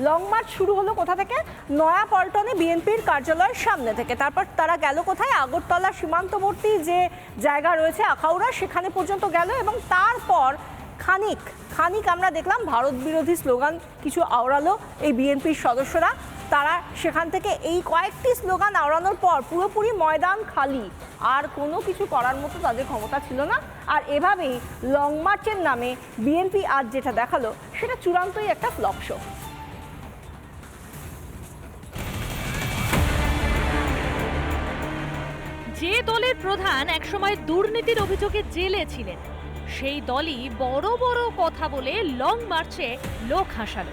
Long March শুরু হলো কোথা থেকে? নয়াপল্টনে বিএনপির কার্যালয়ের সামনে থেকে। তারপর তারা গেল কোথায়? আগরতলা সীমান্তবর্তী যে জায়গা রয়েছে আখাউড়া, সেখানে পর্যন্ত গেল এবং তারপর খানিক আমরা দেখলাম ভারত বিরোধী স্লোগান কিছু আওড়ালো এই বিএনপির সদস্যরা। তারা সেখান থেকে এই কয়েকটি স্লোগান আওড়ানোর পর পুরোপুরি ময়দান খালি, আর কোনো কিছু করার মতো তাদের ক্ষমতা ছিল না। আর এভাবেই লং মার্চের নামে বিএনপি আজ যেটা দেখালো সেটা চূড়ান্তই একটা ফ্লপ শো। যে দলের প্রধান একসময় দুর্নীতির অভিযোগে জেলে ছিলেন, সেই দলই বড় বড় কথা বলে লং মার্চে লোক হাসালো।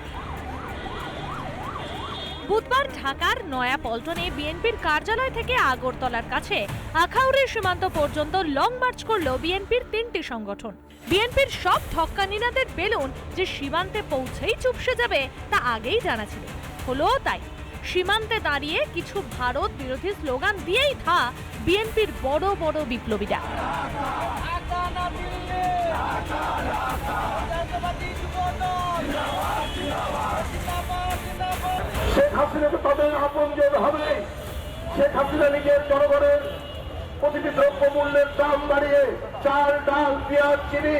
বুধবার ঢাকার নয়াপল্টনে বিএনপির কার্যালয় থেকে আগরতলার কাছে আখাউড়ের সীমান্ত পর্যন্ত লং মার্চ করল বিএনপির 3টি সংগঠন। বিএনপির সব ঠক্কানিনাদের বেলুন যে সীমান্তে পৌঁছেই চুপসে যাবে তা আগেই জানা ছিল, হলো তাই। সীমান্তে দাঁড়িয়ে কিছু ভারত বিরোধী স্লোগান দিয়েই থা বিএনপির বড় বড় বিপ্লবীরা। শেখ হাসিনাকে তাদের আপনজন হবে। শেখ হাসিনা নিজের জনগণের প্রতিটি দ্রব্য মূল্যের দাম বাড়িয়ে চাল, ডাল, পেঁয়াজ, চিনি,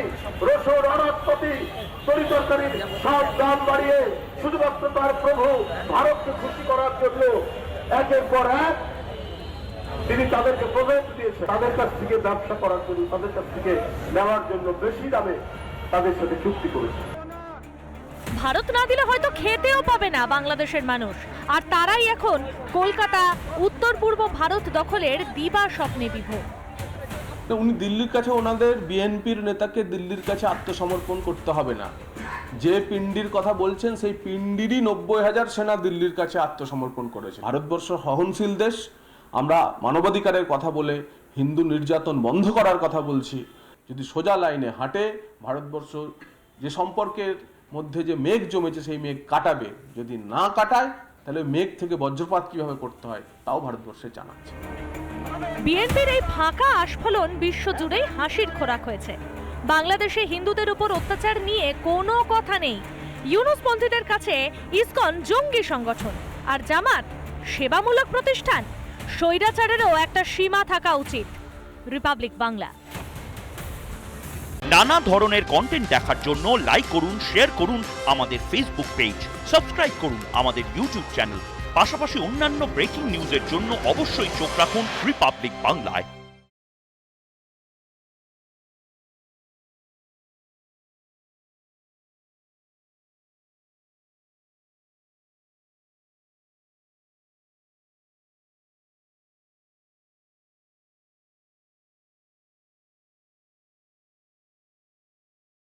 রসুন, আনাজপাতি, তরিতরকারির সব দাম বাড়িয়ে শুধুমাত্র তার প্রভু ভারতকে খুশি করার জন্য একের পর এক তিনি তাদেরকে প্রবেশ দিয়েছে। তাদের কাছ থেকে ব্যবসা করার জন্য, তাদের কাছ থেকে নেওয়ার জন্য বেশি দামে তাদের সাথে চুক্তি করেছে। ভারত না দিলে হয়তো খেতেও পাবে না বাংলাদেশের মানুষ, আর তারাই এখন কলকাতা, উত্তর পূর্ব ভারত দখলের দিবা স্বপ্নে বিভোর। উনি দিল্লির কাছে, ওনাদের বিএনপির নেতাকে দিল্লির কাছে আত্মসমর্পণ করতে হবে না। যে পিন্ডির কথা বলছেন সেই পিন্ডিরই 90,000 সেনা দিল্লির কাছে আত্মসমর্পণ করেছে। ভারতবর্ষ সহনশীল দেশ, আমরা মানবাধিকারের কথা বলে হিন্দু নির্যাতন বন্ধ করার কথা বলছি। যদি সোজা লাইনে হাঁটে ভারতবর্ষ যে সম্পর্কের মধ্যে যে মেঘ জমেছে সেই মেঘ কাটাবে, যদি না কাটায় তাহলে মেঘ থেকে বজ্রপাত কিভাবে করতে হয় তাও ভারতবর্ষে জানাচ্ছে। বিএনপির এই ফাঁকা আস্ফালন বিশ্বজুড়েই হাসির খোরাক হয়েছে। বাংলাদেশে হিন্দুদের উপর অত্যাচার নিয়ে কোনো কথা নেই। ইউনুসপন্থীদের কাছে ইসকন জঙ্গি সংগঠন, আর জামাত সেবামূলক প্রতিষ্ঠান। স্বৈরাচারেরও একটা সীমা থাকা উচিত। রিপাবলিক বাংলা। নানা ধরনের কন্টেন্ট দেখার জন্য লাইক করুন, শেয়ার করুন আমাদের ফেসবুক পেজ, সাবস্ক্রাইব করুন আমাদের ইউটিউব চ্যানেল। পাশাপাশি অন্যান্য ব্রেকিং নিউজের জন্য অবশ্যই চোখ রাখুন রিপাবলিক বাংলায়।